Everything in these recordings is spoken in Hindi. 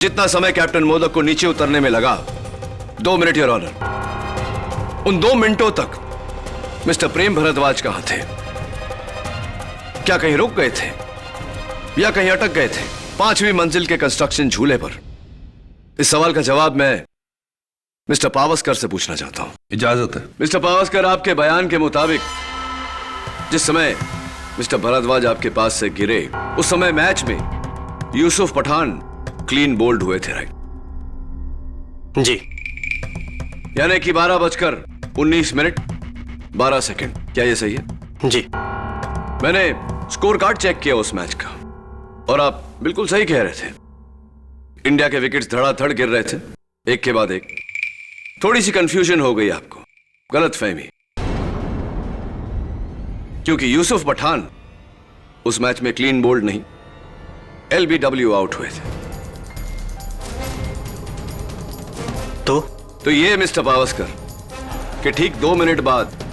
जितना समय कैप्टन मोदक को नीचे उतरने में लगा, 2 मिनट योर ऑनर, उन 2 मिनटों तक मिस्टर प्रेम भारद्वाज कहां थे? क्या कहीं रुक गए थे या कहीं अटक गए थे 5वीं मंजिल के कंस्ट्रक्शन झूले पर? इस सवाल का जवाब मैं मिस्टर पावस्कर से पूछना चाहता हूं। इजाजत है। मिस्टर पावस्कर, आपके बयान के मुताबिक जिस समय मिस्टर भारद्वाज आपके पास से गिरे, उस समय मैच में यूसुफ पठान क्लीन बोल्ड हुए थे, राइट? जी। यानी कि 12:19 12 सेकंड, क्या यह सही है? जी। मैंने स्कोर कार्ड चेक किया उस मैच का और आप बिल्कुल सही कह रहे थे। इंडिया के विकेट्स धड़ाधड़ गिर रहे थे, एक के बाद एक। थोड़ी सी कंफ्यूजन हो गई आपको, गलतफहमी, क्योंकि यूसुफ पठान उस मैच में क्लीन बोल्ड नहीं, LBW आउट हुए थे। तो ये मिस्टर पावस्कर कि ठीक 2 मिनट बाद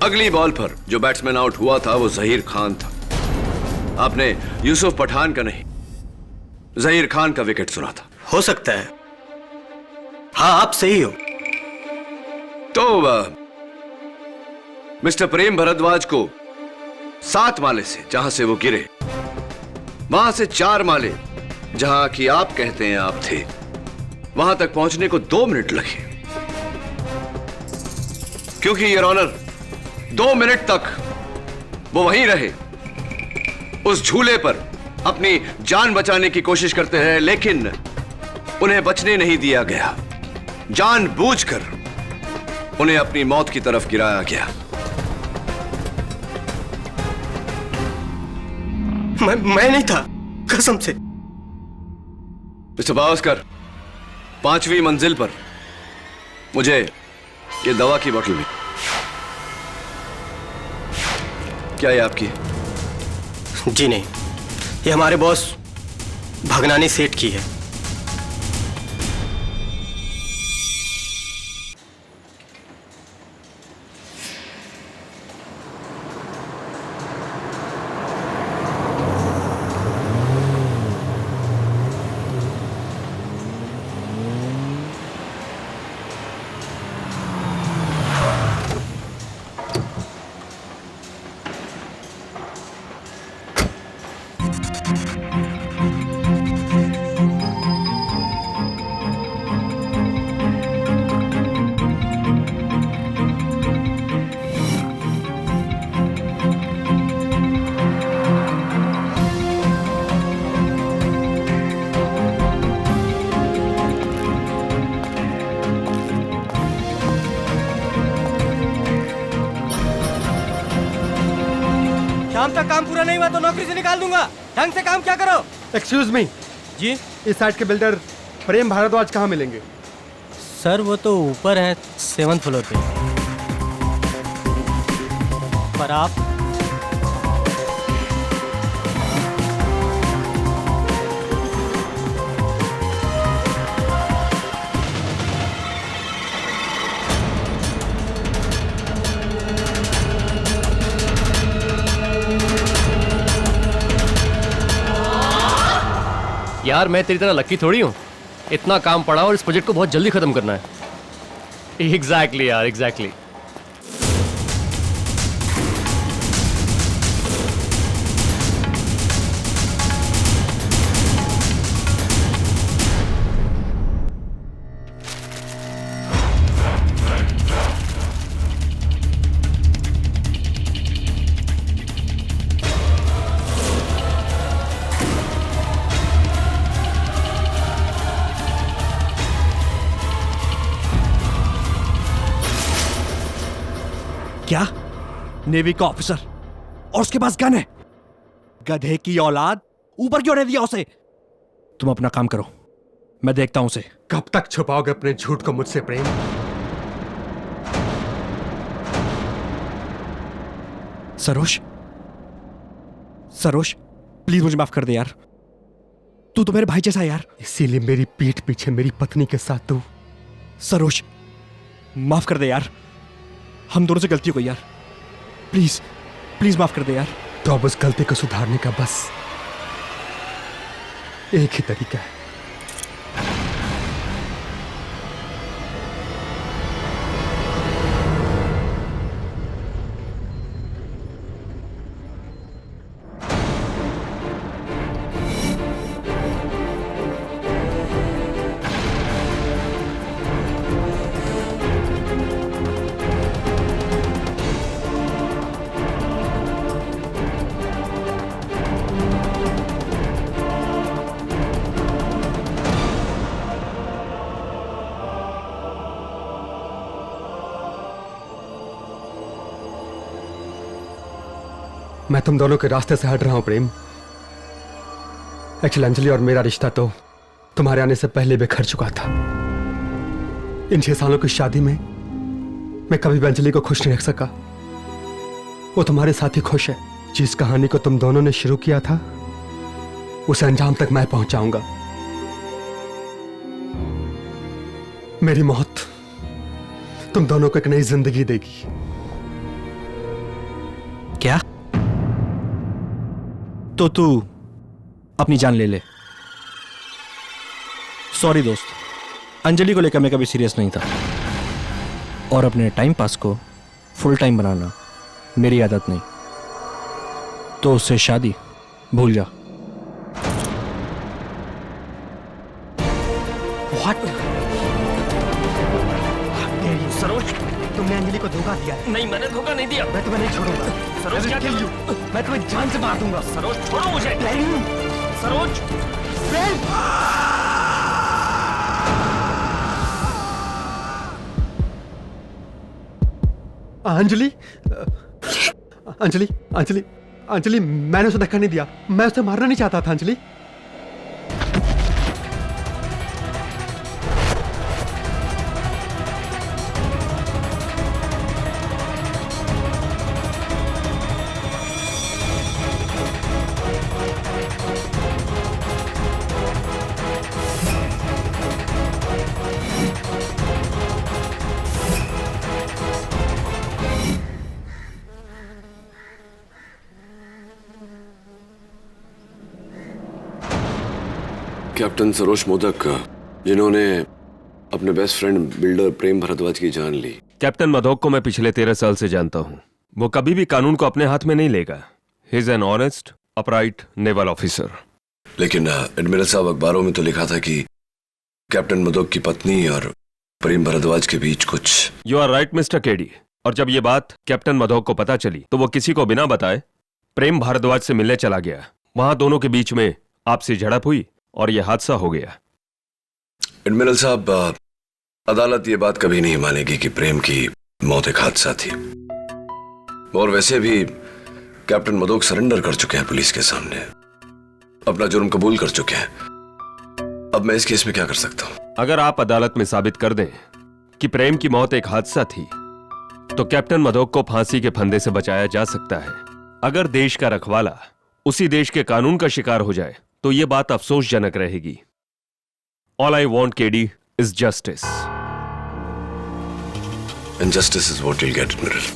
अगली बॉल पर जो बैट्समैन आउट हुआ था वो जहीर खान था। आपने यूसुफ पठान का नहीं, जहीर खान का विकेट सुना था। हो सकता है, हाँ आप सही हो। तो मिस्टर प्रेम भारद्वाज को 7 माले से जहां से वो गिरे, वहां से 4 माले जहां कि आप कहते हैं आप थे, वहां तक पहुंचने को 2 मिनट लगे। क्योंकि योर ऑनर 2 मिनट तक वो वहीं रहे, उस झूले पर अपनी जान बचाने की कोशिश करते रहे, लेकिन उन्हें बचने नहीं दिया गया। जानबूझकर उन्हें अपनी मौत की तरफ गिराया गया। मैं नहीं था, कसम से। मिस्टर पावस्कर, 5वीं मंजिल पर मुझे ये दवा की बोतल मिली। क्या ये आपकी? जी नहीं, ये हमारे बॉस भगनानी सेठ की है। शाम तक काम पूरा नहीं हुआ तो नौकरी से निकाल दूंगा। ढंग से काम क्या करो। एक्सक्यूज मी जी इस साइड के बिल्डर प्रेम भारद्वाज कहाँ मिलेंगे? सर, वो तो ऊपर है 7th फ्लोर पे। पर आप यार मैं तेरी तरह लकी थोड़ी हूँ। इतना काम पड़ा और इस प्रोजेक्ट को बहुत जल्दी खत्म करना है। एग्जैक्टली यार, एग्जैक्टली। क्या? नेवी का ऑफिसर और उसके पास गन है? गधे की औलाद, ऊपर क्यों नहीं दिया उसे? तुम अपना काम करो, मैं देखता हूं उसे। कब तक छुपाओगे अपने झूठ को मुझसे प्रेम? सरोज, सरोज प्लीज मुझे माफ कर दे यार। तू तो मेरे भाई जैसा है यार। इसीलिए मेरी पीठ पीछे मेरी पत्नी के साथ तू। सरोज माफ कर दे यार, हम दोनों से गलती हो गई यार। प्लीज प्लीज माफ कर दे यार। तो अब उस गलती को सुधारने का बस एक ही तरीका है, मैं तुम दोनों के रास्ते से हट रहा हूं प्रेम। एक्चुअली अंजलि और मेरा रिश्ता तो तुम्हारे आने से पहले बिखर चुका था। इन 6 सालों की शादी में मैं कभी भी अंजलि को खुश नहीं रख सका। वो तुम्हारे साथ ही खुश है। जिस कहानी को तुम दोनों ने शुरू किया था उसे अंजाम तक मैं पहुंचाऊंगा। मेरी मौत तुम दोनों को एक नई जिंदगी देगी। क्या? तो तू अपनी जान ले ले। सॉरी दोस्त, अंजलि को लेकर मैं कभी सीरियस नहीं था, और अपने टाइम पास को फुल टाइम बनाना मेरी आदत नहीं। तो उससे शादी भूल जा। What? सरोज, तुमने अंजलि को धोखा दिया है। नहीं, मैंने धोखा नहीं दिया। मैं तुम्हें नहीं छोड़ूंगा। सरोज, क्या किया? मैं तुम्हें जान से मार दूंगा। सरोज, छोड़ो मुझे। सरोज, अंजलि अंजलि अंजलि अंजलि, मैंने उसे धक्का नहीं दिया। मैं उसे मारना नहीं चाहता था अंजलि। कैप्टन सरोज मोदक, जिन्होंने अपने बेस्ट फ्रेंड बिल्डर प्रेम भारद्वाज की जान ली। कैप्टन मधोक को मैं पिछले 13 साल से जानता हूं। वो कभी भी कानून को अपने हाथ में नहीं लेगा। He is an honest, upright naval officer. लेकिन एडमिरल साहब, अखबारों में तो लिखा था कि कैप्टन मधोक की पत्नी और प्रेम भारद्वाज के बीच कुछ। You are right mister KD. और जब ये बात कैप्टन मधोक को पता चली तो वो किसी को बिना बताए प्रेम भारद्वाज से मिलने चला गया। वहां दोनों के बीच में आपसी झड़प हुई और यह हादसा हो गया। एडमिरल साहब, अदालत ये बात कभी नहीं मानेगी कि प्रेम की मौत एक हादसा थी। और वैसे भी कैप्टन मधोक सरेंडर कर चुके हैं पुलिस के सामने, अपना जुर्म कबूल कर चुके हैं। अब मैं इस केस में क्या कर सकता हूं? अगर आप अदालत में साबित कर दें कि प्रेम की मौत एक हादसा थी तो कैप्टन मधोक को फांसी के फंदे से बचाया जा सकता है। अगर देश का रखवाला उसी देश के कानून का शिकार हो जाए तो यह बात अफसोसजनक रहेगी। All I want KD is justice. And justice is what you'll get, Admiral.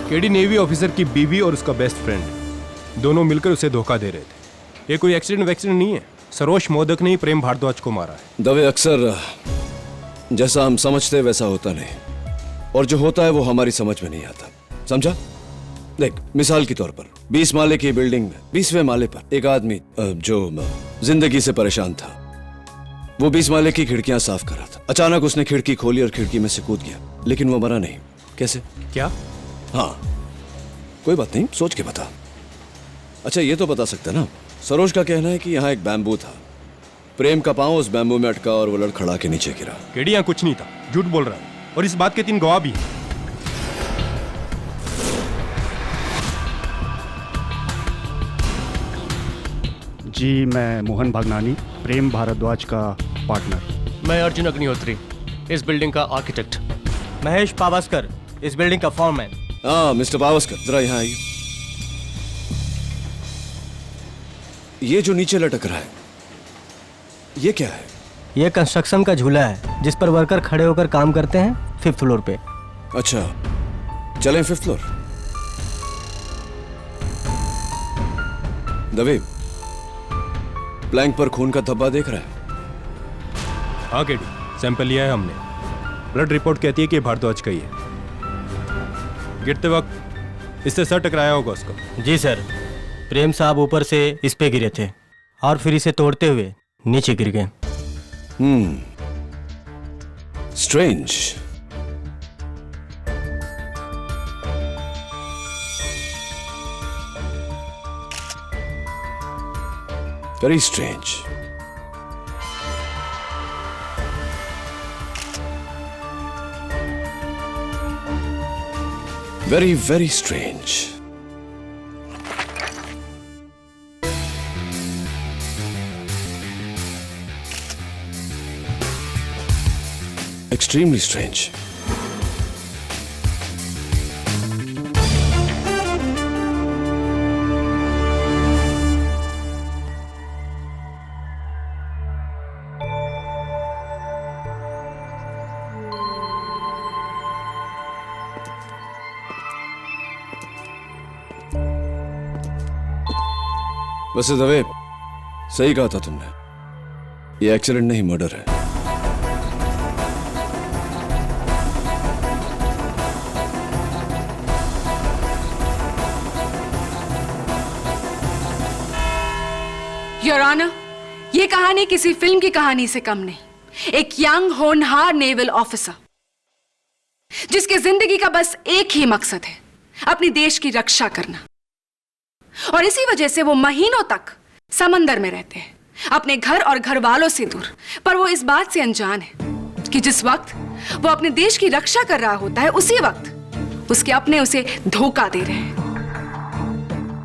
KD navy officer की बीवी और उसका बेस्ट फ्रेंड दोनों मिलकर उसे धोखा दे रहे थे। ये कोई एक्सीडेंट वैक्सीडेंट नहीं है। सरोज मोदक ने ही प्रेम भारद्वाज को मारा है। दवे अक्सर जैसा हम समझते वैसा होता नहीं, और जो होता है वो हमारी समझ में नहीं आता। समझा? देख, मिसाल के तौर पर 20 माले की बिल्डिंग में 20वें माले पर एक आदमी जो जिंदगी से परेशान था, वो 20 माले की खिड़कियां साफ कर रहा था। अचानक उसने खिड़की खोली और खिड़की में से कूद गया, लेकिन वो मरा नहीं। कैसे? क्या? हाँ, कोई बात नहीं, सोच के बता। अच्छा, ये तो बता सकता ना, सरोज का कहना है कि यहाँ एक बैम्बू था, प्रेम का पांव उस बैम्बू में अटका और वो लड़खड़ा के नीचे गिरा। केडी यहाँ कुछ नहीं था, झूठ बोल रहा है, और इस बात के 3 गवाह भी हैं। जी, मैं मोहन भागनानी, प्रेम भारद्वाज का पार्टनर। मैं अर्जुन अग्निहोत्री, इस बिल्डिंग का आर्किटेक्ट। महेश पावस्कर, इस बिल्डिंग का फॉरमैन। हाँ, मिस्टर पावस्कर, जरा यहाँ आइए। ये जो नीचे लटक रहा है, ये क्या है? ये कंस्ट्रक्शन का झूला है जिस पर वर्कर खड़े होकर काम करते हैं 5th फ्लोर पे। अच्छा, चलें 5th फ्लोर। दवे, प्लैंक पर खून का धब्बा देख रहा है? हाँ केडी, सैंपल लिया है हमने। ब्लड रिपोर्ट कहती है कि भारद्वाज का ही है। गिरते वक्त इससे सर टकराया होगा उसको। जी सर, प्रेम साहब ऊपर से इस पे गिरे थे और फिर इसे तोड़ते हुए नीचे गिर गए। Strange. Very strange. Very very strange. Extremely strange. वैसे दवे, सही कहा था तुमने, ये एक्सीडेंट नहीं मर्डर है। योर ऑनर, ये कहानी किसी फिल्म की कहानी से कम नहीं। एक यंग होनहार नेवल ऑफिसर जिसके जिंदगी का बस एक ही मकसद है, अपनी देश की रक्षा करना। और इसी वजह से वो महीनों तक समंदर में रहते हैं, अपने घर और घर वालों से दूर। पर वो इस बात से अनजान है कि जिस वक्त वो अपने देश की रक्षा कर रहा होता है, उसी वक्त उसके अपने उसे धोखा दे रहे हैं।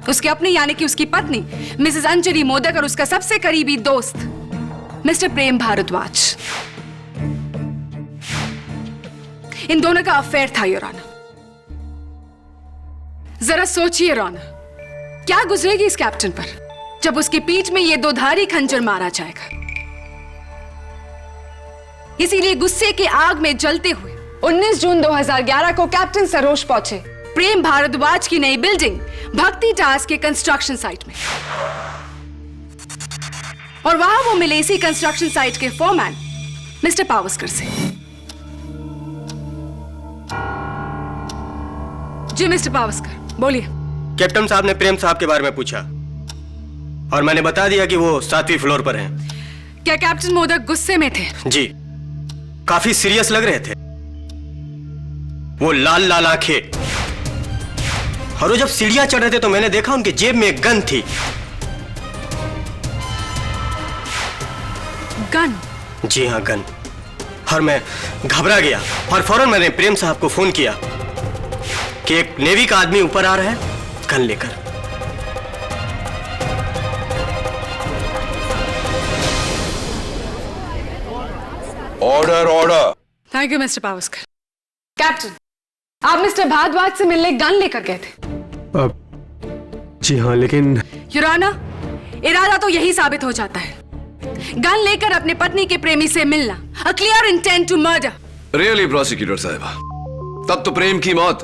उसके अपने यानी कि उसकी पत्नी मिसेस अंजलि मोदक और उसका सबसे करीबी दोस्त मिस्टर प्रेम भारद्वाज। इन दोनों का अफेयर था योर ऑनर। जरा सोचिए योर ऑनर, क्या गुजरेगी इस कैप्टन पर जब उसकी पीठ में ये दोधारी खंजर मारा जाएगा। इसीलिए गुस्से की आग में जलते हुए 19 जून 2011 को कैप्टन सरोज पहुंचे प्रेम भारद्वाज की नई बिल्डिंग भक्ति टावर्स के कंस्ट्रक्शन साइट में। और वहां वो मिले इसी कंस्ट्रक्शन साइट के फोरमैन मिस्टर पावस्कर से। जी मिस्टर पावस्कर, बोलिए। कैप्टन साहब ने प्रेम साहब के बारे में पूछा और मैंने बता दिया कि वो 7वीं फ्लोर पर हैं। क्या कैप्टन मोदक गुस्से में थे? जी, काफी सीरियस लग रहे थे। वो लाल लाल आंखें, और वो जब सीढ़ियां चढ़ रहे थे तो मैंने देखा उनके जेब में एक गन थी। गन? जी हाँ, गन। और मैं घबरा गया और फौरन मैंने प्रेम साहब को फोन किया कि एक नेवी का आदमी ऊपर आ रहा है गन लेकर। Order order. Thank you mister Pawaskar. Captain, आप मिस्टर भारद्वाज से मिलने गन लेकर गए थे? जी हाँ, लेकिन योर ऑनर, इरादा तो यही साबित हो जाता है। गन लेकर अपने पत्नी के प्रेमी से मिलना, a clear intent to murder। Really prosecutor साहिबा, तब तो प्रेम की मौत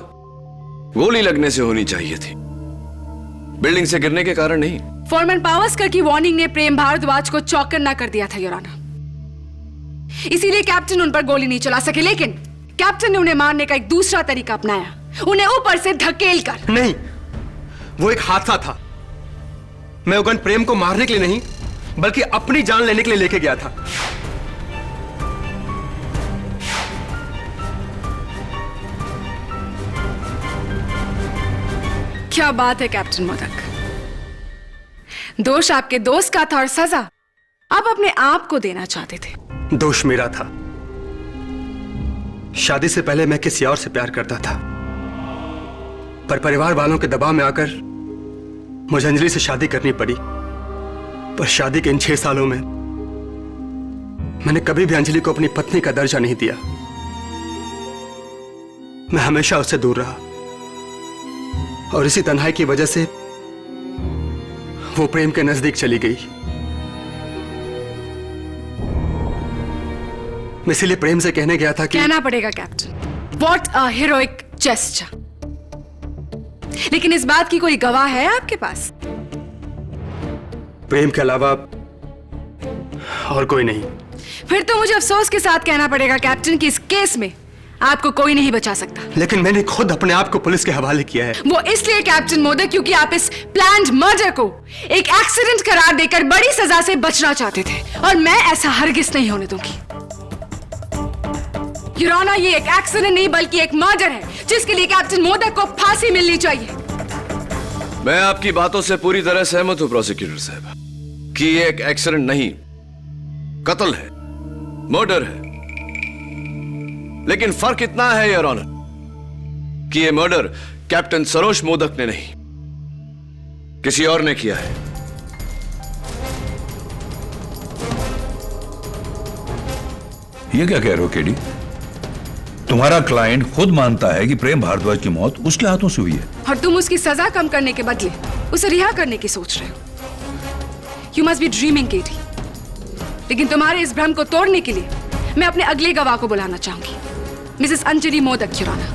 गोली लगने से होनी चाहिए थी, बिल्डिंग से गिरने के कारण नहीं। फोरमैन पावस्कर की वार्निंग ने प्रेम भारद्वाज को चौकन्ना कर दिया था योर ऑनर। इसीलिए कैप्टन उन पर गोली नहीं चला सके, लेकिन कैप्टन ने उन्हें मारने का एक दूसरा तरीका अपनाया, उन्हें ऊपर से धकेल कर। नहीं, वो एक हादसा था। मैं वो गन प्रेम को मारने के लिए नहीं बल्कि अपनी जान लेने के लिए लेके गया था। क्या बात है कैप्टन मोदक, दोष आपके दोस्त का था और सजा आप अपने आप को देना चाहते थे। दोष मेरा था। शादी से पहले मैं किसी और से प्यार करता था, पर परिवार वालों के दबाव में आकर मुझे अंजलि से शादी करनी पड़ी। पर शादी के इन 6 सालों में मैंने कभी भी अंजलि को अपनी पत्नी का दर्जा नहीं दिया। मैं हमेशा उससे दूर रहा और इसी तन्हाई की वजह से वो प्रेम के नजदीक चली गई। मैं इसीलिए प्रेम से कहने गया था कि कहना पड़ेगा captain, what a heroic gesture. लेकिन इस बात की कोई गवाह है आपके पास? प्रेम के अलावा और कोई नहीं। फिर तो मुझे अफसोस के साथ कहना पड़ेगा कैप्टन कि इस केस में आपको कोई नहीं बचा सकता। लेकिन मैंने खुद अपने आप को पुलिस के हवाले किया है। वो इसलिए कैप्टन मोदक क्योंकि आप इस प्लान्ड मर्डर को एक एक्सीडेंट करार देकर बड़ी सजा से बचना चाहते थे, और मैं ऐसा हरगिज नहीं होने दूंगी। योर ऑनर, ये एक एक्सीडेंट नहीं बल्कि एक मर्डर है, जिसके लिए कैप्टन मोदक को फांसी मिलनी चाहिए। मैं आपकी बातों से पूरी तरह सहमत हूं प्रोसिक्यूटर साहब कि ये एक एक्सीडेंट नहीं, कत्ल है, मर्डर है। लेकिन फर्क इतना है योर ऑनर कि ये मर्डर कैप्टन सरोज मोदक ने नहीं, किसी और ने किया है। ये क्या कह रहे हो केडी? तुम्हारा क्लाइंट खुद मानता है कि प्रेम भारद्वाज की मौत उसके हाथों से हुई है, और तुम उसकी सजा कम करने के बदले उसे रिहा करने की सोच रहे हो। यू मस्ट बी ड्रीमिंग केटी। लेकिन तुम्हारे इस भ्रम को तोड़ने के लिए मैं अपने अगले गवाह को बुलाना चाहूंगी, Mrs Anjali Modak your honour.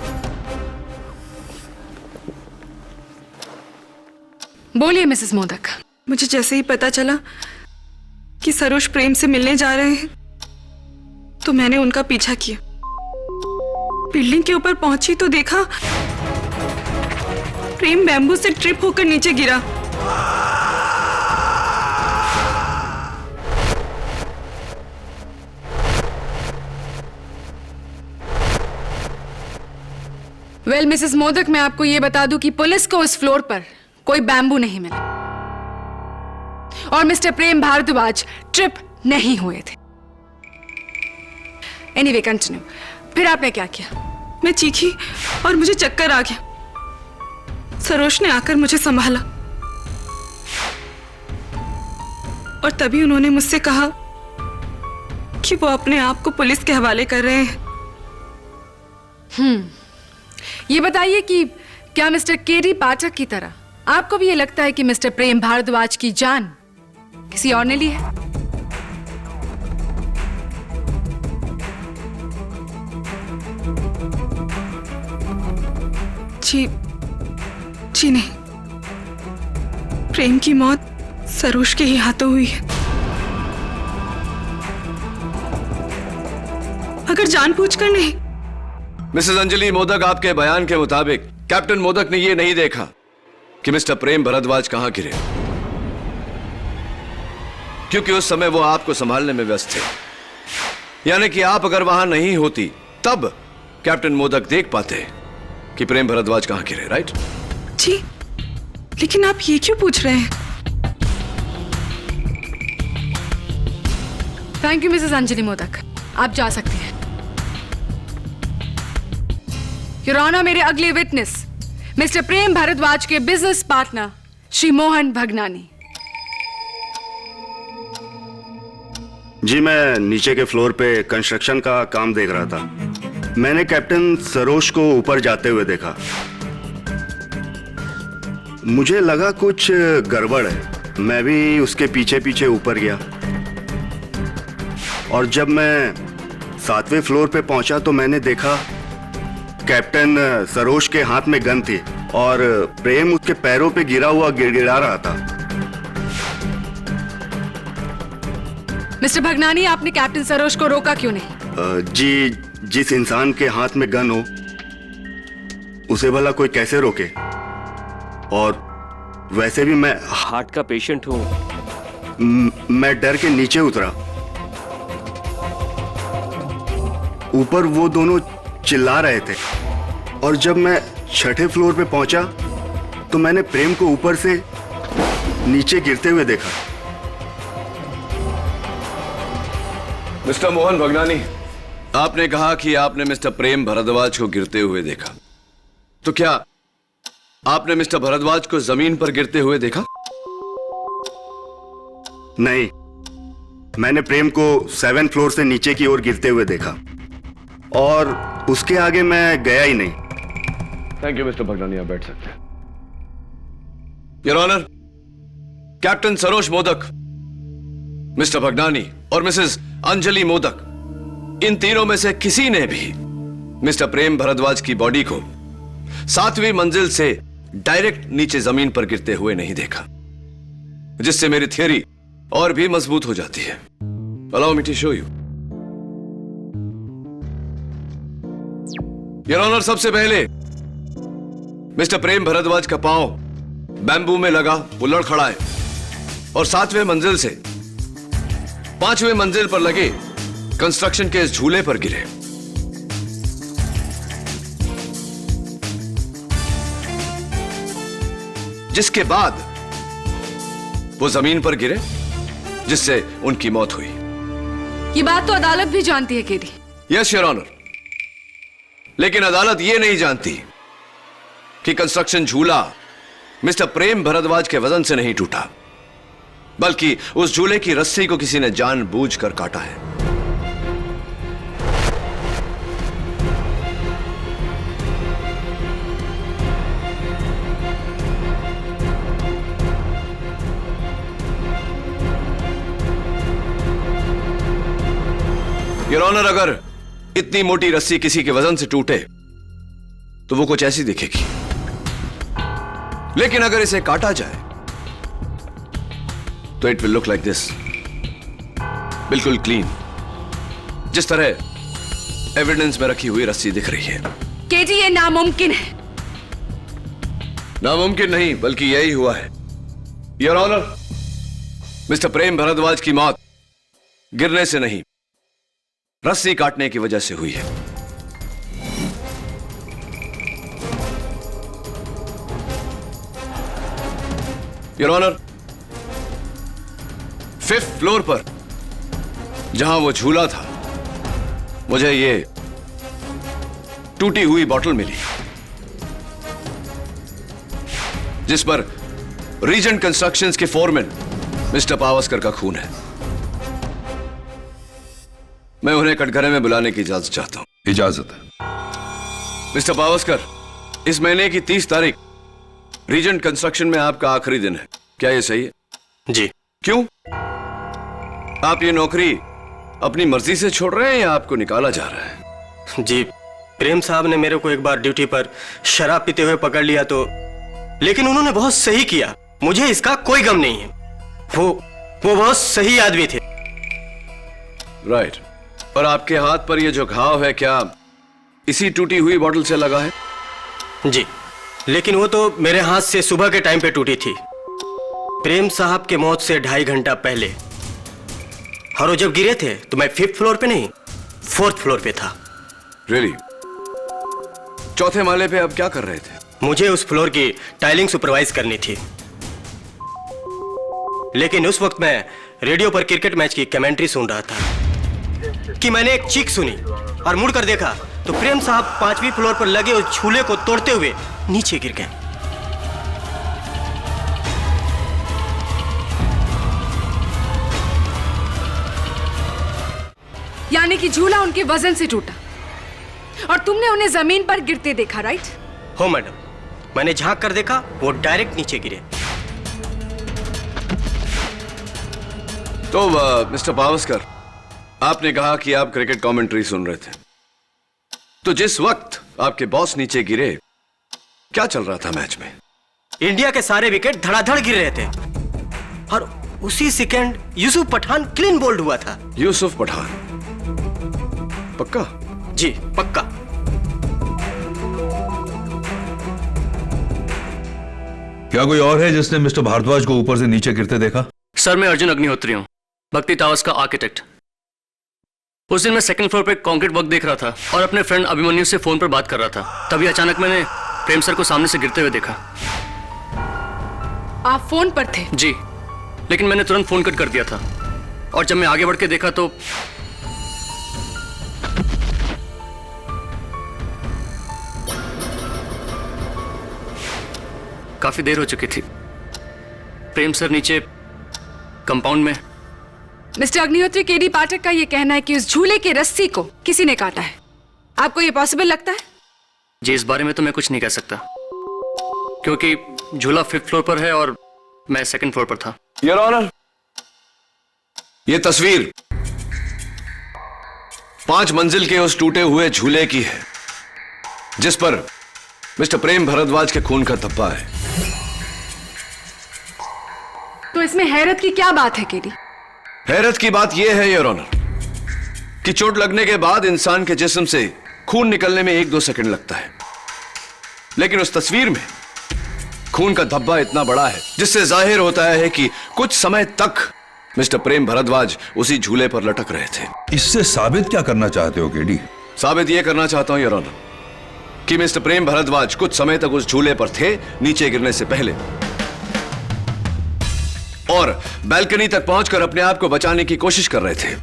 बोलिए मिसेस मोदक। मुझे जैसे ही पता चला कि सरोज प्रेम से मिलने जा रहे हैं तो मैंने उनका पीछा किया। बिल्डिंग के ऊपर पहुंची तो देखा प्रेम बैम्बू से ट्रिप होकर नीचे गिरा। वेल मिसेस मोदक, मैं आपको यह बता दूं कि पुलिस को उस फ्लोर पर कोई बैम्बू नहीं मिला और मिस्टर प्रेम भारद्वाज ट्रिप नहीं हुए थे। Anyway continue. फिर आपने क्या किया? मैं चीखी और मुझे चक्कर आ गया। सरोज ने आकर मुझे संभाला और तभी उन्होंने मुझसे कहा कि वो अपने आप को पुलिस के हवाले कर रहे हैं। ये बताइए कि क्या मिस्टर केडी पाठक की तरह आपको भी ये लगता है कि मिस्टर प्रेम भारद्वाज की जान किसी और ने ली है? जी नहीं, प्रेम की मौत सरोज के ही हाथों हुई है। अगर जानबूझकर नहीं। मिसेस अंजलि मोदक, आपके बयान के मुताबिक कैप्टन मोदक ने यह नहीं देखा कि मिस्टर प्रेम भारद्वाज कहां गिरे, क्योंकि उस समय वो आपको संभालने में व्यस्त थे। यानी कि आप अगर वहां नहीं होती तब कैप्टन मोदक देख पाते कि प्रेम भारद्वाज कहां गिरे, राइट? जी, लेकिन आप ये क्यों पूछ रहे हैं? Thank you Mrs Anjali modak, आप जा सकती हैं। योर ऑनर, मेरे अगले विटनेस मिस्टर प्रेम भारद्वाज के बिजनेस पार्टनर श्री मोहन भगनानी। जी, मैं नीचे के फ्लोर पे कंस्ट्रक्शन का काम देख रहा था। मैंने कैप्टन सरोज को ऊपर जाते हुए देखा। मुझे लगा कुछ गड़बड़ है। मैं भी उसके पीछे पीछे ऊपर गया और जब मैं 7वें फ्लोर पे पहुंचा तो मैंने देखा कैप्टन सरोज के हाथ में गन थी और प्रेम उसके पैरों पे गिरा हुआ गिड़गिड़ा रहा था। मिस्टर भगनानी, आपने कैप्टन सरोज को रोका क्यों नहीं? जी, जिस इंसान के हाथ में गन हो उसे भला कोई कैसे रोके? और वैसे भी मैं हार्ट का पेशेंट हूं। मैं डर के नीचे उतरा। ऊपर वो दोनों चिल्ला रहे थे और जब मैं 6ठे फ्लोर पे पहुंचा तो मैंने प्रेम को ऊपर से नीचे गिरते हुए देखा। मिस्टर मोहन भगनानी, आपने कहा कि आपने मिस्टर प्रेम भारद्वाज को गिरते हुए देखा, तो क्या आपने मिस्टर भारद्वाज को जमीन पर गिरते हुए देखा? नहीं, मैंने प्रेम को 7 फ्लोर से नीचे की ओर गिरते हुए देखा और उसके आगे मैं गया ही नहीं। थैंक यू मिस्टर भगनानी, आप बैठ सकते हैं। Your honour, captain Saroj Modak, mister Bhagnani और मिसेस अंजलि मोदक, इन तीनों में से किसी ने भी मिस्टर प्रेम भारद्वाज की बॉडी को 7वीं मंजिल से डायरेक्ट नीचे जमीन पर गिरते हुए नहीं देखा, जिससे मेरी थियरी और भी मजबूत हो जाती है। Allow me to show you. Your honour, सबसे पहले मिस्टर प्रेम भारद्वाज का पांव बैम्बू में लगा, वो लड़ खड़ा है और 7वें मंजिल से 5वें मंजिल पर लगे कंस्ट्रक्शन के इस झूले पर गिरे। जिसके बाद वो जमीन पर गिरे, जिससे उनकी मौत हुई। ये बात तो अदालत भी जानती है केडी। यस योर ऑनर, लेकिन अदालत ये नहीं जानती कि कंस्ट्रक्शन झूला मिस्टर प्रेम भारद्वाज के वजन से नहीं टूटा, बल्कि उस झूले की रस्सी को किसी ने जानबूझकर काटा है। योर ऑनर, अगर इतनी मोटी रस्सी किसी के वजन से टूटे तो वो कुछ ऐसी दिखेगी, लेकिन अगर इसे काटा जाए तो it will look like this, बिल्कुल क्लीन, जिस तरह एविडेंस में रखी हुई रस्सी दिख रही है। केडी, ये नामुमकिन है। नामुमकिन नहीं, बल्कि यही हुआ है। योर ऑनर, मिस्टर प्रेम भारद्वाज की मौत गिरने से नहीं, रस्सी काटने की वजह से हुई है। योर ऑनर, 5th फ्लोर पर जहां वो झूला था, मुझे ये टूटी हुई बोतल मिली, जिस पर रीजेंट कंस्ट्रक्शंस के फोरमैन मिस्टर पावस्कर का खून है। मैं उन्हें कटघरे में बुलाने की इजाजत चाहता हूं। इजाजत है। मिस्टर पावस्कर, इस महीने की 30 तारीख रीजेंट कंस्ट्रक्शन में आपका आखिरी दिन है, क्या यह सही है? जी। क्यों? आप ये नौकरी अपनी मर्जी से छोड़ रहे हैं या आपको निकाला जा रहा है? जी, प्रेम साहब ने मेरे को एक बार ड्यूटी पर शराब पीते हुए पकड़ लिया तो, लेकिन उन्होंने बहुत सही किया, मुझे इसका कोई गम नहीं है। वो बहुत सही आदमी थे। राइट। और आपके हाथ पर ये जो घाव है, क्या इसी टूटी हुई बोतल से लगा है? जी, लेकिन वो तो मेरे हाथ से सुबह के टाइम पे टूटी थी, प्रेम साहब के मौत से 2.5 घंटा पहले। और वो जब गिरे थे तो मैं 5th फ्लोर पे नहीं, 4th फ्लोर पे था। रियली? चौथे माले पे आप क्या कर रहे थे? मुझे उस फ्लोर की टाइलिंग सुपरवाइज करनी थी, लेकिन उस वक्त मैं रेडियो पर क्रिकेट मैच की कमेंट्री सुन रहा था कि मैंने एक चीख सुनी और मुड़कर देखा तो प्रेम साहब 5वीं फ्लोर पर लगे उस झूले को तोड़ते हुए नीचे गिर गए। यानी कि झूला उनके वजन से टूटा और तुमने उन्हें जमीन पर गिरते देखा, राइट? हो मैडम, मैंने झांक कर देखा, वो डायरेक्ट नीचे गिरे। तो मिस्टर पावस्कर, आपने कहा कि आप क्रिकेट कमेंट्री सुन रहे थे, तो जिस वक्त आपके बॉस नीचे गिरे, क्या चल रहा था मैच में? इंडिया के सारे विकेट धड़ाधड़ गिर रहे थे और उसी second Yusuf Pathan clean bold हुआ था। यूसुफ पठान? पक्का? जी पक्का। क्या कोई और है जिसने मिस्टर भारद्वाज को ऊपर से नीचे गिरते देखा? सर, मैं अर्जुन अग्निहोत्री हूँ, भक्ति टावर्स का आर्किटेक्ट। उस दिन मैं 2nd फ्लोर पे कंक्रीट वर्क देख रहा था और अपने फ्रेंड अभिमन्यु से फोन पर बात कर रहा था। तभी अचानक मैंने प्रेम सर को सामने से गिरते हुए देखा। आप फोन पर थे? जी, लेकिन मैंने तुरंत फोन कट कर दिया था और जब मैं आगे बढ़ के देखा तो काफी देर हो चुकी थी। प्रेम सर नीचे कंपाउंड में। मिस्टर अग्निहोत्री, केडी पाठक का यह कहना है कि उस झूले की रस्सी को किसी ने काटा है। आपको यह पॉसिबल लगता है? जी, इस बारे में तो मैं कुछ नहीं कह सकता, क्योंकि झूला 5th फ्लोर पर है और मैं 2nd फ्लोर पर था। योर ऑनर, यह तस्वीर 5 मंजिल के उस टूटे हुए झूले की है जिस पर मिस्टर प्रेम भारद्वाज के खून का धब्बा है। तो इसमें हैरत की क्या बात है केडी? हैरत की बात यह है योर ऑनर कि चोट लगने के बाद इंसान के जिस्म से खून निकलने में 1-2 सेकंड लगता है, लेकिन उस तस्वीर में खून का धब्बा इतना बड़ा है जिससे जाहिर होता है कि कुछ समय तक मिस्टर प्रेम भारद्वाज उसी झूले पर लटक रहे थे। इससे साबित क्या करना चाहते हो केडी? साबित यह करना चाहता हूं योर ऑनर कि मिस्टर प्रेम भारद्वाज कुछ समय तक उस झूले पर थे नीचे गिरने से पहले, और बालकनी तक पहुंचकर अपने आप को बचाने की कोशिश कर रहे थे।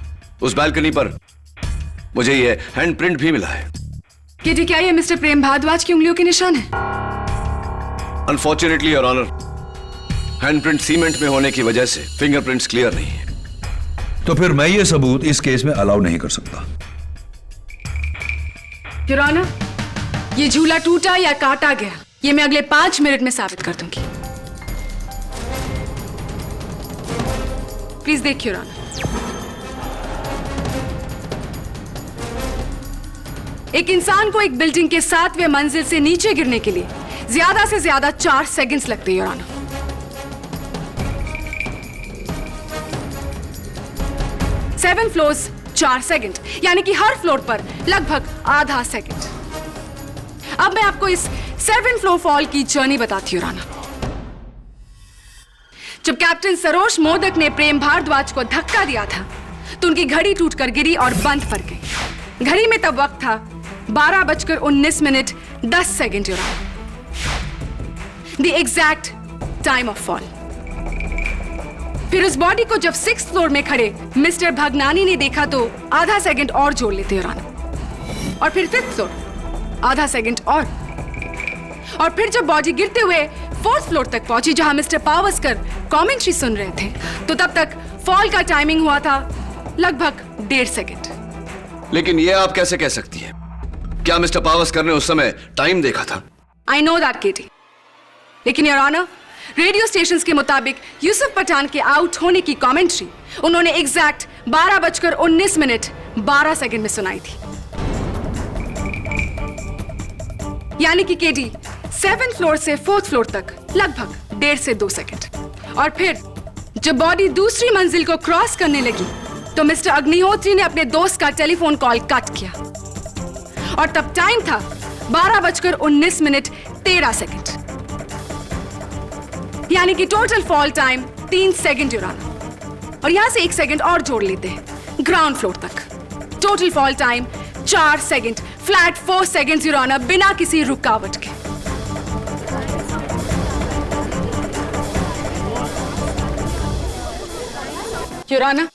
उस बालकनी पर मुझे यह हैंड प्रिंट भी मिला है। केडी, क्या ये मिस्टर प्रेम भारद्वाज की उंगलियों के निशान है? Unfortunately your honour, handprint cement में होने की वजह से फिंगरप्रिंट्स क्लियर नहीं है। तो फिर मैं ये सबूत इस केस में अलाउ नहीं कर सकता। योर ऑनर, ये झूला टूटा या काटा गया ये मैं अगले 5 मिनट में साबित कर दूंगी। प्लीज देखिए योर ऑनर। एक इंसान को एक बिल्डिंग के 7वें मंजिल से नीचे गिरने के लिए ज्यादा से ज्यादा 4 सेकंड्स लगते हैं योर ऑनर। 7 फ्लोर्स 4 सेकंड, यानी कि हर फ्लोर पर लगभग आधा सेकंड। अब मैं आपको इस 7 फ्लोर फॉल की जर्नी बताती हूं राना। जब कैप्टन सरोज मोदक ने प्रेम भारद्वाज को धक्का दिया था तो उनकी घड़ी टूटकर गिरी और बंद पड़ गई। घड़ी में तब वक्त था 12:19 the exact time of fall. फिर उस बॉडी को जब 6th फ्लोर में खड़े मिस्टर भगनानी ने देखा तो आधा सेकंड और जोड़ लेते हैं राना, और फिर 5th फ्लोर आधा सेकंड और फिर जब बॉडी गिरते हुए 4th फ्लोर तक पहुंची जहां मिस्टर पावस्कर कमेंट्री सुन रहे थे तो तब तक फॉल का टाइमिंग हुआ था लगभग 1.5 सेकंड। लेकिन ये आप कैसे कह सकती हैं? क्या मिस्टर पावस्कर ने उस समय टाइम देखा था? आई नो दैट केटी, लेकिन योर ऑनर, रेडियो स्टेशंस के मुताबिक यूसुफ पठान के आउट होने की कमेंट्री उन्होंने एग्जैक्ट 12:19 में सुनाई थी। यानी कि केडी 7th फ्लोर से 4th फ्लोर तक लगभग 1.5 से 2 सेकंड। और फिर जब बॉडी दूसरी मंजिल को क्रॉस करने लगी तो मिस्टर अग्निहोत्री ने अपने दोस्त का टेलीफोन कॉल कट किया और तब टाइम था 12:19 यानी कि टोटल फॉल टाइम 3 सेकंड यूराना। और यहां से 1 सेकंड और जोड़ लेते हैं ग्राउंड फ्लोर तक। Total fall time 4 second, flat 4 second यूराना, बिना किसी रुकावट के। यूराना,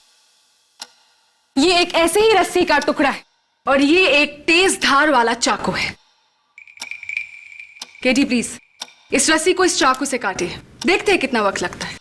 ये एक ऐसे ही रस्सी का टुकड़ा है और ये एक तेज धार वाला चाकू है। केडी प्लीज इस रस्सी को इस चाकू से काटे, देखते हैं कितना वक्त लगता है।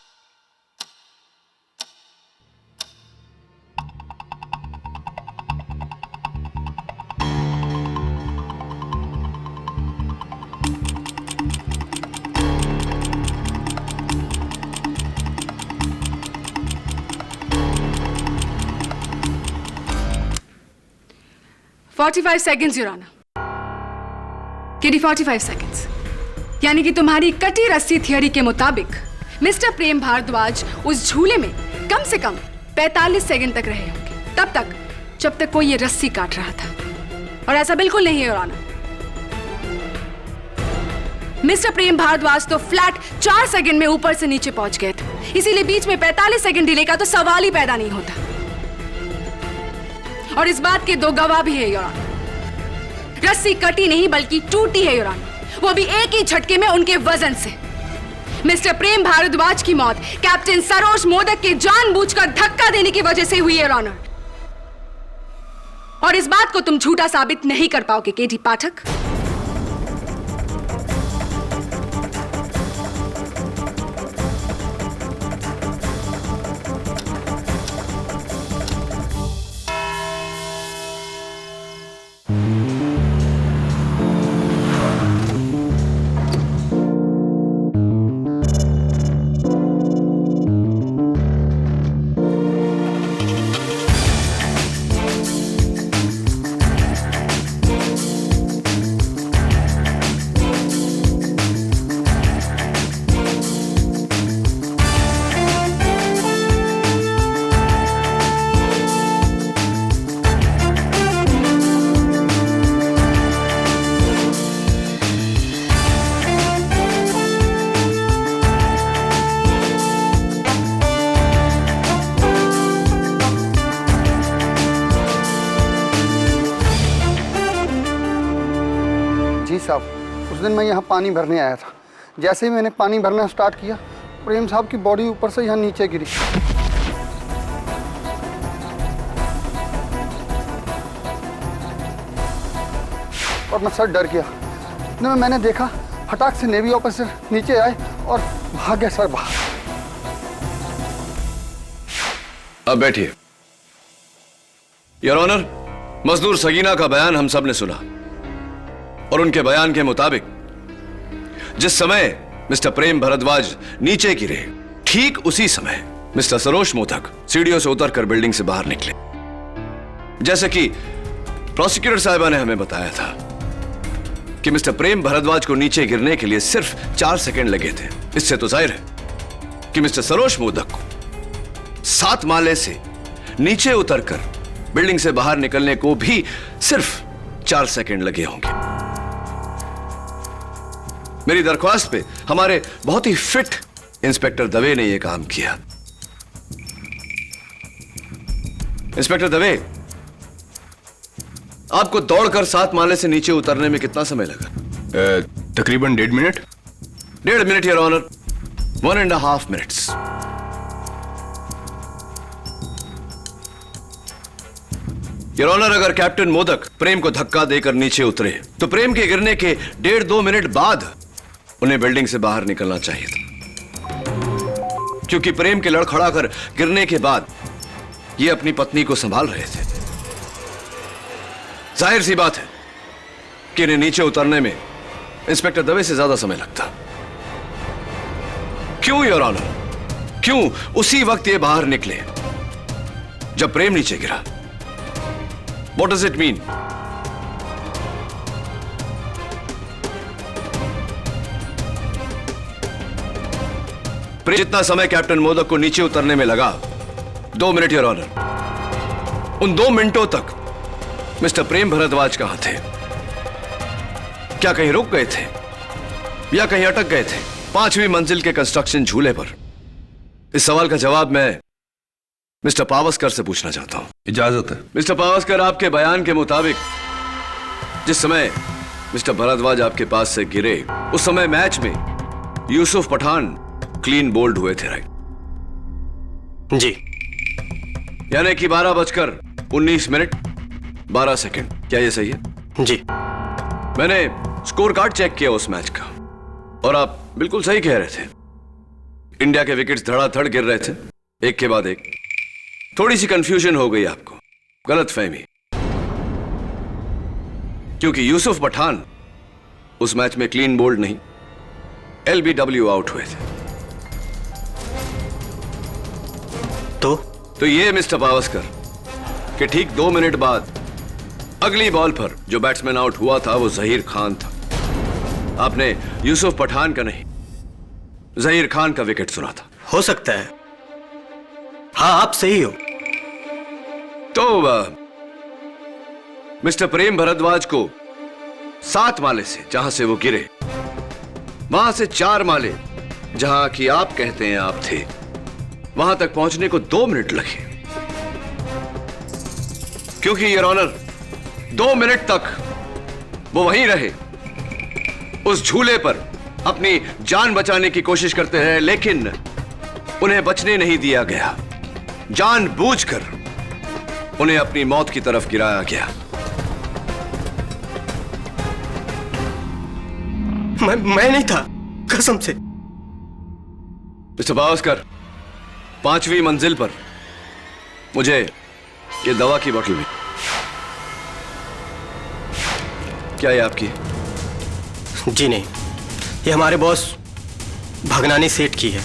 $45 seconds यूराना। केडी 45 सेकंड्स, यानी कि तुम्हारी कटी रस्सी थियरी के मुताबिक मिस्टर प्रेम भारद्वाज उस झूले में कम से कम 45 सेकंड तक रहे होंगे, तब तक जब तक कोई ये रस्सी काट रहा था। और ऐसा बिल्कुल नहीं है योर ऑनर। मिस्टर प्रेम भारद्वाज तो फ्लैट 4 सेकंड में ऊपर से नीचे पहुंच गए थे, इसीलिए बीच में 45 सेकंड डिले का तो सवाल ही पैदा नहीं होता। और इस बात के 2 गवाह भी है योर ऑनर। रस्सी कटी नहीं बल्कि टूटी है योर ऑनर, वो भी एक ही झटके में उनके वजन से। मिस्टर प्रेम भारद्वाज की मौत कैप्टन सरोज मोदक के जानबूझकर धक्का देने की वजह से हुई है योर ऑनर। और इस बात को तुम झूठा साबित नहीं कर पाओगे केडी पाठक। साहब, उस दिन मैं यहाँ पानी भरने आया था। जैसे ही मैंने पानी भरना स्टार्ट किया, प्रेम साहब की बॉडी ऊपर से यहाँ नीचे गिरी। और मैं सर डर गया। इतने में मैंने देखा फटाक से नेवी ऑफिसर नीचे आए और भाग गए सर बाहर। अब बैठिए। योर ऑनर, मजदूर सगीना का बयान हम सब ने सुना और उनके बयान के मुताबिक जिस समय मिस्टर प्रेम भारद्वाज नीचे गिरे, ठीक उसी समय मिस्टर सरोज मोदक सीढ़ियों से उतरकर बिल्डिंग से बाहर निकले। जैसे कि प्रोसिक्यूटर साहिबा ने हमें बताया था कि मिस्टर प्रेम भारद्वाज को नीचे गिरने के लिए सिर्फ 4 सेकंड लगे थे। इससे तो जाहिर है कि मिस्टर सरोज मोदक को 7 माले से नीचे उतरकर बिल्डिंग से बाहर निकलने को भी सिर्फ 4 सेकंड लगे होंगे। मेरी दरख्वास्त पे हमारे बहुत ही फिट इंस्पेक्टर दवे ने यह काम किया। इंस्पेक्टर दवे, आपको दौड़कर 7 माले से नीचे उतरने में कितना समय लगा? तकरीबन 1.5 minute. 1.5 minute your honour, 1.5 minutes. Your honour, अगर कैप्टन मोदक प्रेम को धक्का देकर नीचे उतरे तो प्रेम के गिरने के 1.5-2 मिनट बाद उन्हें बिल्डिंग से बाहर निकलना चाहिए था, क्योंकि प्रेम के लड़खड़ा कर गिरने के बाद ये अपनी पत्नी को संभाल रहे थे। जाहिर सी बात है कि इन्हें नीचे उतरने में इंस्पेक्टर दवे से ज्यादा समय लगता। क्यों योर ऑनर? क्यों उसी वक्त ये बाहर निकले जब प्रेम नीचे गिरा? What does it mean? जितना समय कैप्टन मोदक को नीचे उतरने में लगा, 2 मिनट योर ऑनर, उन 2 मिनटों तक मिस्टर प्रेम भारद्वाज कहां थे? क्या कहीं रुक गए थे या कहीं अटक गए थे 5वीं मंजिल के कंस्ट्रक्शन झूले पर? इस सवाल का जवाब मैं मिस्टर पावस्कर से पूछना चाहता हूं। इजाजत है। मिस्टर पावस्कर, आपके बयान के मुताबिक जिस समय मिस्टर भारद्वाज आपके पास से गिरे, उस समय मैच में यूसुफ पठान क्लीन बोल्ड हुए थे, राइट? जी। यानी कि 12:19 12 सेकंड। क्या यह सही है? जी। मैंने स्कोर कार्ड चेक किया उस मैच का और आप बिल्कुल सही कह रहे थे। इंडिया के विकेट्स धड़ाधड़ गिर रहे थे, एक के बाद एक। थोड़ी सी कंफ्यूजन हो गई आपको, गलतफहमी, क्योंकि यूसुफ पठान उस मैच में क्लीन बोल्ड नहीं, LBW आउट हुए थे। तो ये मिस्टर पावस्कर कि ठीक 2 मिनट बाद अगली बॉल पर जो बैट्समैन आउट हुआ था वो जहीर खान था। आपने यूसुफ पठान का नहीं, जहीर खान का विकेट सुना था। हो सकता है, हाँ आप सही हो। तो मिस्टर प्रेम भारद्वाज को 7 माले से जहां से वो गिरे, वहां से 4 माले जहां कि आप कहते हैं आप थे, वहां तक पहुंचने को 2 मिनट लगे। क्योंकि योर ऑनर 2 मिनट तक वो वहीं रहे, उस झूले पर अपनी जान बचाने की कोशिश करते रहे, लेकिन उन्हें बचने नहीं दिया गया। जानबूझकर उन्हें अपनी मौत की तरफ गिराया गया। मैं नहीं था, कसम से। मिस्टर पावस्कर, 5वीं मंजिल पर मुझे ये दवा की बोतल भी। क्या ये आपकी? जी नहीं, ये हमारे बॉस भगनानी सेठ की है।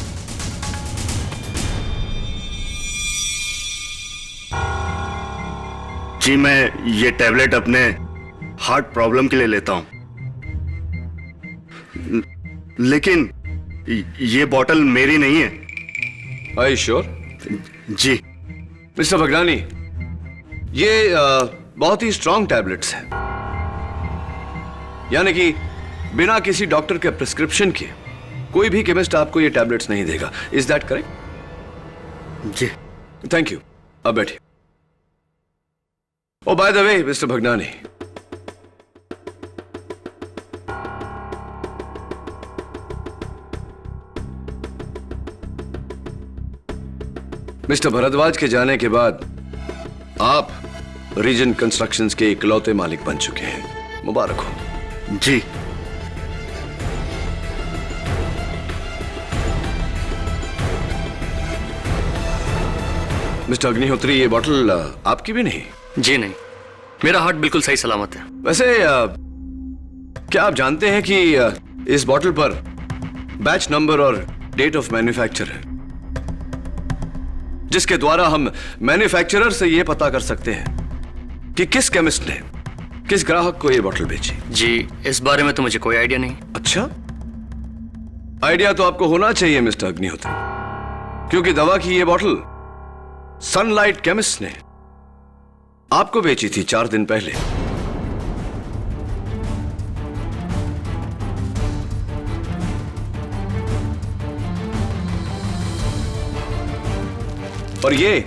जी, मैं ये टैबलेट अपने हार्ट प्रॉब्लम के लिए लेता हूं, लेकिन ये बोतल मेरी नहीं है। Are you sure? जी। मिस्टर भगनानी, ये बहुत ही स्ट्रॉन्ग टैबलेट्स हैं, यानी कि बिना किसी डॉक्टर के प्रिस्क्रिप्शन के कोई भी केमिस्ट आपको ये टैबलेट्स नहीं देगा। Is that correct? जी। Thank you. अब बैठिए। Oh by the way mister Bhagnani, mister Bhardwaj के जाने के बाद आप रीजन कंस्ट्रक्शंस के इकलौते मालिक बन चुके हैं। मुबारक हो। जी। मिस्टर अग्निहोत्री, ये बॉटल आपकी भी नहीं? जी नहीं, मेरा हार्ट बिल्कुल सही सलामत है। वैसे क्या आप जानते हैं कि इस बॉटल पर बैच नंबर और डेट ऑफ मैन्युफैक्चर है, जिसके द्वारा हम मैन्युफैक्चरर से यह पता कर सकते हैं कि किस केमिस्ट ने किस ग्राहक को यह बॉटल बेची? जी, इस बारे में तो मुझे कोई आइडिया नहीं। अच्छा, आइडिया तो आपको होना चाहिए मिस्टर अग्निहोत्री, क्योंकि दवा की यह बॉटल सनलाइट केमिस्ट ने आपको बेची थी 4 दिन पहले। और ये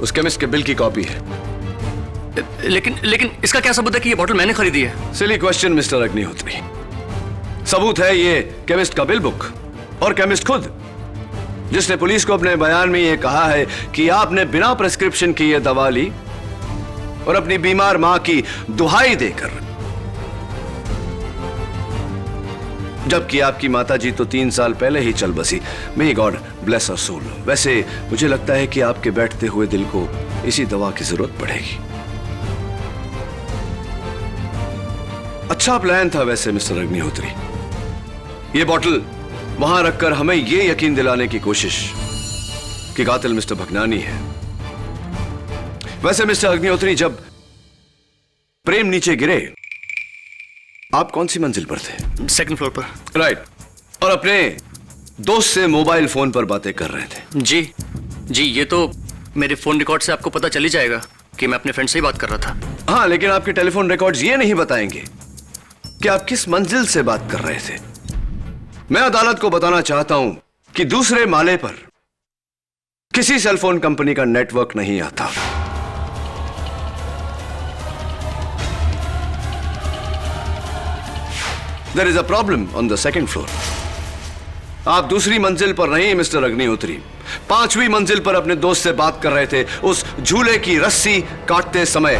उस केमिस्ट के बिल की कॉपी है। लेकिन इसका क्या सबूत है कि ये बॉटल मैंने खरीदी है? Silly question mister Agnihotri. सबूत है ये केमिस्ट का बिल बुक और केमिस्ट खुद, जिसने पुलिस को अपने बयान में यह कहा है कि आपने बिना प्रिस्क्रिप्शन की यह दवा ली और अपनी बीमार मां की दुहाई देकर, जबकि आपकी माताजी तो 3 साल पहले ही चल बसी। मे गॉड ब्लेस हर सोल। वैसे मुझे लगता है कि आपके बैठते हुए दिल को इसी दवा की जरूरत पड़ेगी। अच्छा प्लान था वैसे मिस्टर अग्निहोत्री। यह बॉटल वहां रखकर हमें यह यकीन दिलाने की कोशिश कि कातिल मिस्टर भगनानी है। वैसे मिस्टर अग्निहोत्री, जब प्रेम नीचे गिरे आप कौन सी मंजिल पर थे? 2nd फ्लोर पर। राइट। और अपने दोस्त से मोबाइल फोन पर बातें कर रहे थे? जी, ये तो मेरे फोन रिकॉर्ड से आपको पता चल ही जाएगा कि मैं अपने फ्रेंड से ही बात कर रहा था। हाँ, लेकिन आपके टेलीफोन रिकॉर्ड्स ये नहीं बताएंगे कि आप किस मंजिल से बात कर रहे थे। मैं अदालत को बताना चाहता हूं कि दूसरे माले पर किसी सेलफोन कंपनी का नेटवर्क नहीं आता। There is a problem on the 2nd floor. आप दूसरी मंजिल पर नहीं मिस्टर अग्निहोत्री, 5वीं मंजिल पर अपने दोस्त से बात कर रहे थे उस झूले की रस्सी काटते समय।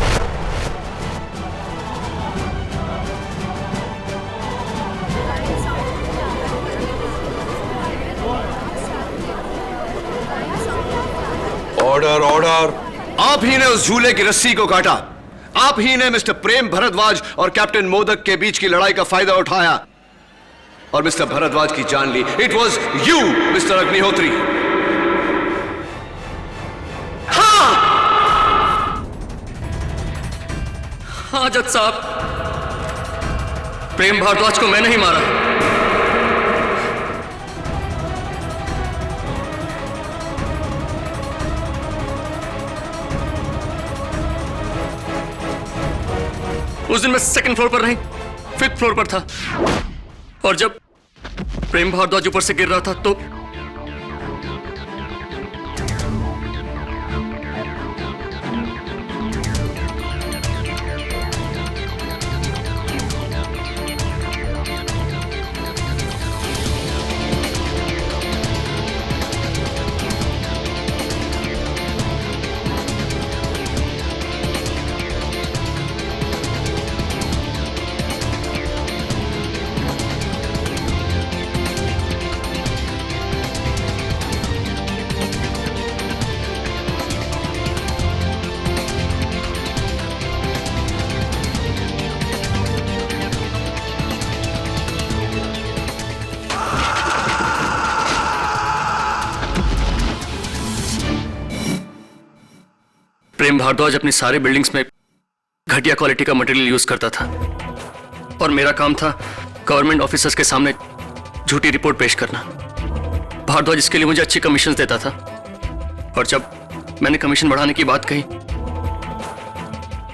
Order order. आप ही ने उस झूले की रस्सी को काटा। आप ही ने मिस्टर प्रेम भरद्वाज और कैप्टन मोदक के बीच की लड़ाई का फायदा उठाया और मिस्टर भरद्वाज की जान ली। It was you mister Agnihotri. हाँ जज साहब, प्रेम भारद्वाज को मैंने ही मारा। उस दिन मैं 2nd फ्लोर पर नहीं 5th फ्लोर पर था, और जब प्रेम भारद्वाज ऊपर से गिर रहा था तो प्रेम भारद्वाज अपनी सारी बिल्डिंग्स में घटिया क्वालिटी का मटेरियल यूज करता था, और मेरा काम था गवर्नमेंट ऑफिसर्स के सामने झूठी रिपोर्ट पेश करना। भारद्वाज इसके लिए मुझे अच्छी कमीशन देता था, और जब मैंने कमीशन बढ़ाने की बात कही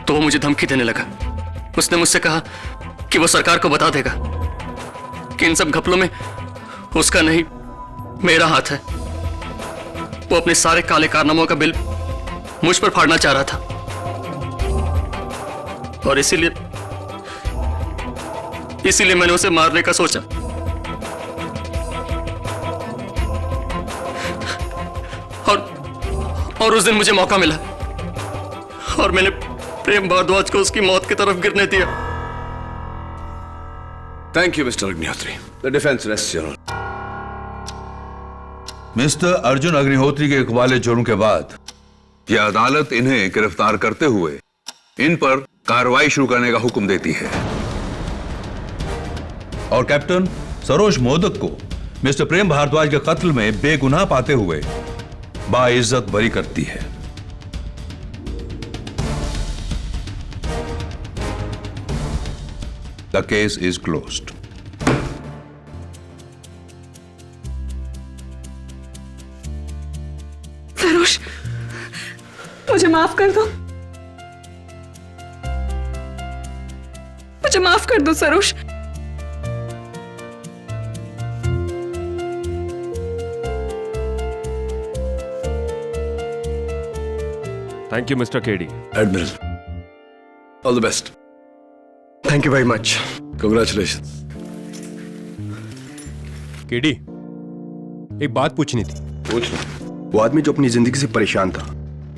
तो वो मुझे धमकी देने लगा। उसने मुझसे कहा कि वो सरकार को बता देगा कि इन सब घपलों में उसका नहीं मेरा हाथ है। वो अपने सारे काले कारनामों का बिल मुझ पर फाड़ना चाह रहा था, और इसीलिए मैंने उसे मारने का सोचा। और उस दिन मुझे मौका मिला और मैंने प्रेम भारद्वाज को उसकी मौत की तरफ गिरने दिया। Thank you mister Agnihotri. The defence rests your honour. Mister Arjun Agnihotri के इकबाले जुर्म के बाद यह अदालत इन्हें गिरफ्तार करते हुए इन पर कार्रवाई शुरू करने का हुक्म देती है और कैप्टन सरोज मोदक को मिस्टर प्रेम भारद्वाज के कत्ल में बेगुनाह पाते हुए बाइज्जत बरी करती है। The case is closed. Saroj, मुझे माफ कर दो, मुझे माफ कर दो Saroj. Thank you mister KD. Admiral, all the best. Thank you very much. Congratulation. KD, एक बात पूछनी थी। पूछ लो। वो आदमी जो अपनी जिंदगी से परेशान था,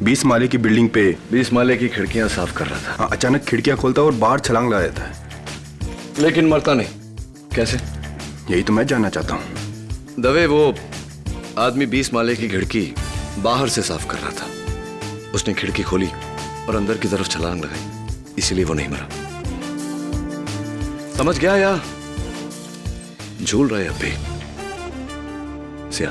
20 माले की बिल्डिंग पे 20 माले की खिड़कियां साफ कर रहा था। हाँ, अचानक खिड़कियां खोलता और बाहर छलांग लगा देता है, लेकिन मरता नहीं। कैसे? यही तो मैं जानना चाहता हूँ। दवे, वो आदमी 20 माले की खिड़की बाहर से साफ कर रहा था। उसने खिड़की खोली और अंदर की तरफ छलांग लगाई, इसीलिए वो नहीं मरा। समझ गया या झूल रहे अब भी? सिया